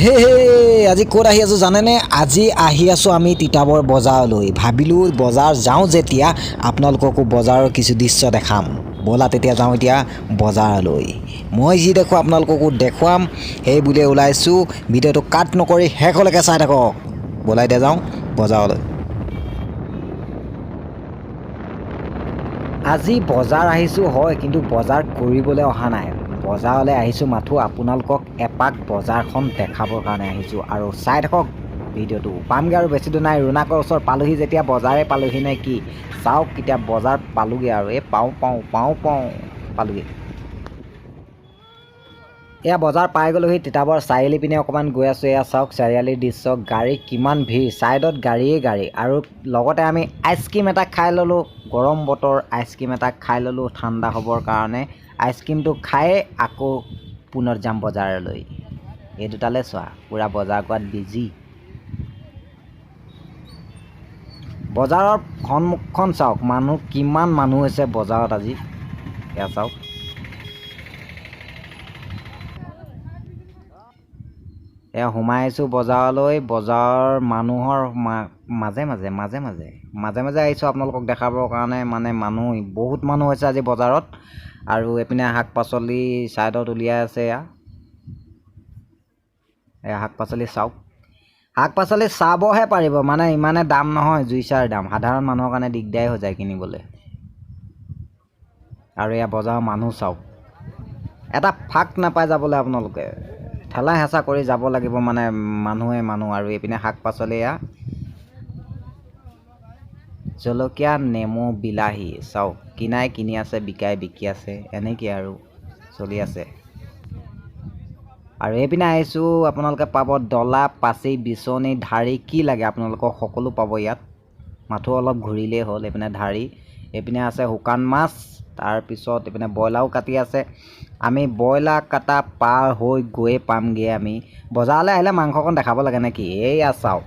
হে আজি ক'ত আহি আছোঁ জানেনে? আজি আহি আছোঁ আমি তিতাবৰ বজাৰলৈ। ভাবিলোঁ বজাৰ যাওঁ যেতিয়া আপোনালোককো বজাৰৰ কিছু দৃশ্য দেখাম। ব'লা তেতিয়া যাওঁ এতিয়া বজাৰলৈ। মই যি দেখোঁ আপোনালোককো দেখুৱাম, সেই বুলিয়ে ওলাইছোঁ। ভিডিঅ'টো কাট নকৰি শেষলৈকে চাই থাকক। ব'লা এতিয়া যাওঁ বজাৰলৈ। আজি বজাৰ আহিছোঁ হয়, কিন্তু বজাৰ কৰিবলৈ অহা নাই। বজাৰলৈ আহিছোঁ মাথো আপোনালোকক এপাক বজাৰখন দেখাবৰ কাৰণে আহিছোঁ। আৰু চাই থাকক ভিডিঅ'টো। পামগৈ আৰু বেছি দূৰ নাই, ৰুণাকৰ ওচৰত পালোহি যেতিয়া বজাৰে পালোহি নে কি। চাওক এতিয়া বজাৰ পালোগৈ আৰু পালোগৈ। এয়া বজাৰ পাই গ'লোহি তিতাবৰ চাৰিআলি পিনে অকণমান গৈ আছোঁ। এয়া চাওক চাৰিআলিৰ দৃশ্য, গাড়ী কিমান ভিৰ, ছাইডত গাড়ীয়ে গাড়ী। আৰু লগতে আমি আইচক্ৰীম এটা খাই ল'লোঁ। গৰম বতৰ আইচক্ৰীম এটা খাই ল'লোঁ ঠাণ্ডা হ'বৰ কাৰণে। আইচক্ৰীমটো খায়ে আকৌ পুনৰ যাম বজাৰলৈ। এই দুটালৈ চোৱা, পূৰা বজাৰ কৰাত বিজি। বজাৰৰ সন্মুখখন চাওক, মানুহ কিমান মানুহ হৈছে বজাৰত আজি। এয়া চাওক। এয়া সোমাই আহিছোঁ বজাৰলৈ। বজাৰৰ মানুহৰ মাজে মাজে আহিছোঁ আপোনালোকক দেখাবৰ কাৰণে। মানে মানুহ বহুত মানুহ হৈছে আজি বজাৰত। আৰু এইপিনে শাক পাচলি ছাইডত উলিয়াই আছে। এয়া শাক পাচলি চাওক। শাক পাচলি চাবহে পাৰিব, মানে ইমানে দাম নহয়, জুইচাৰ দাম। সাধাৰণ মানুহৰ কাৰণে দিগদাৰী হৈ যায় কিনিবলৈ। আৰু এয়া বজাৰৰ মানুহ চাওক, এটা ফাক নাপাই যাবলৈ আপোনালোকে। ঠেলা হেঁচা কৰি যাব লাগিব, মানে মানুহ। আৰু এইপিনে শাক পাচলি এয়া জলকীয়া, নেমু, বিলাহী চাওক। কিনাই কিনি আছে, বিকাই বিকি আছে, এনেকৈ আৰু চলি আছে। আৰু এইপিনে আহিছোঁ, আপোনালোকে পাব ডলা, পাচি, বিচনী, ঢাৰি, কি লাগে আপোনালোকক সকলো পাব ইয়াত। মাথো অলপ ঘূৰিলেই হ'ল। এইপিনে ঢাৰি, এইপিনে আছে শুকান মাছ, তাৰপিছত এইপিনে ব্ৰইলাৰো কাটি আছে। আমি ব্ৰইলাৰ কটা পাৰ হৈ গৈয়ে পামগৈ আমি। বজাৰলৈ আহিলে মাংসকণ দেখাব লাগে নে কি? এইয়া চাওক,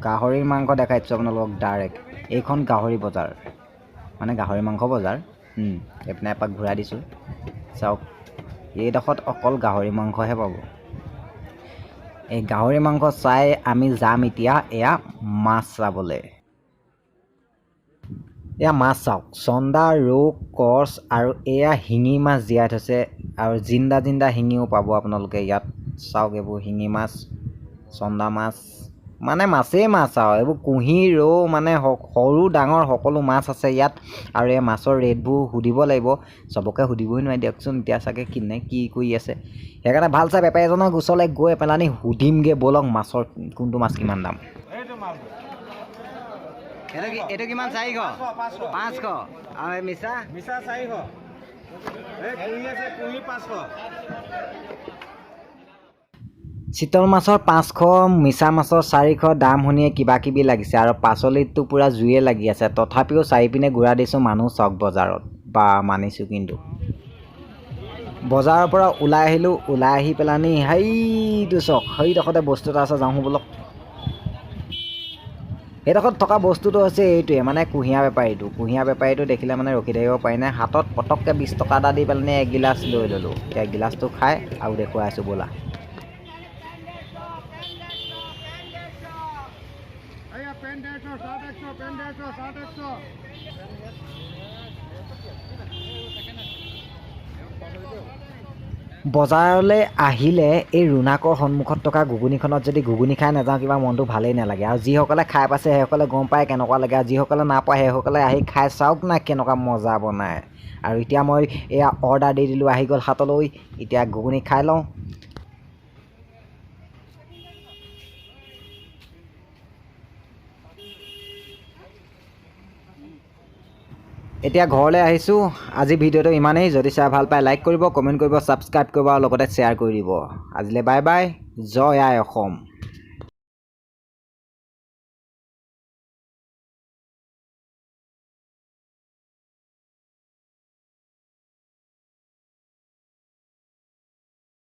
গাহৰিৰ মাংস দেখাইছোঁ আপোনালোকক ডাইৰেক্ট। এইখন গাহৰি বজাৰ, মানে গাহৰি মাংস বজাৰ। এইপিনে এপাক ঘূৰাই দিছোঁ চাওক। এইডোখৰত অকল গাহৰি মাংসহে পাব। এই গাহৰি মাংস চাই আমি যাম এতিয়া এয়া মাছ চাবলৈ। এয়া মাছ চাওক, চন্দা, ৰৌ, কচ আৰু এয়া শিঙি মাছ জীয়াই থৈছে। আৰু জিন্দা শিঙিও পাব আপোনালোকে ইয়াত। চাওক এইবোৰ শিঙি মাছ, চন্দা মাছ, মানে মাছেই মাছ আৰু। এইবোৰ কুঁহি, ৰৌ, মানে সৰু ডাঙৰ সকলো মাছ আছে ইয়াত। আৰু এই মাছৰ ৰেটবোৰ সুধিব লাগিব, চবকে সুধিবই নোৱাৰি দিয়কচোন। এতিয়া চাগে কিনে কি কৰি আছে, সেইকাৰণে ভাল চাই বেপাৰী এজনৰ ওচৰলৈ গৈ পেলানি সুধিমগৈ ব'লক, মাছৰ কোনটো মাছ কিমান দাম। এইটো কিমান? 400? 500? আৰু এই মিছা 400? চিতল মাছৰ 500, মিছা মাছৰ 400। দাম শুনিয়ে কিবা কিবি লাগিছে। আৰু পাচলিতো পূৰা জুইয়ে লাগি আছে। তথাপিও চাৰিপিনে ঘূৰা দিছোঁ, মানুহ চাওক বজাৰত। বা মানিছোঁ কিন্তু। বজাৰৰ পৰা ওলাই আহিলোঁ, ওলাই আহি পেলানি সেইটো চাওক, সেইডোখৰতে বস্তু এটা আছে, যাওঁ ব'লক। সেইডোখৰত থকা বস্তুটো হৈছে এইটোৱে, মানে কুঁহিয়াৰ বেপাৰীটো দেখিলে মানে ৰখি থাকিব পাৰি নাই। হাতত পটককৈ 20 টকা এটা দি পেলানি এগিলাচ লৈ ল'লোঁ। এতিয়া গিলাচটো খাই আৰু দেখুৱাই আছোঁ ব'লা। বজাৰলৈ আহিলে এই ৰুণাকৰ সন্মুখত থকা ঘুগুনিখনত যদি ঘুগুনি খাই নাযাওঁ, কিবা মনটো ভালেই নালাগে। আৰু যিসকলে খাই পাইছে সেইসকলে গম পায় কেনেকুৱা লাগে। আৰু যিসকলে নাপায় সেইসকলে আহি খাই চাওক না কেনেকুৱা মজা বনায়। আৰু এতিয়া মই এয়া অৰ্ডাৰ দি দিলোঁ, আহি গ'ল হাতলৈ। এতিয়া ঘুগুনি খাই লওঁ। এতিয়া ঘৰলৈ আহিছোঁ। আজি ভিডিঅ'টো ইমানেই। যদি চাই ভাল পায় লাইক কৰিব, কমেণ্ট কৰিব, ছাবস্ক্ৰাইব কৰিব আৰু লগতে শ্বেয়াৰ কৰি দিব। আজিলৈ বাই বাই। জয় আই অসম।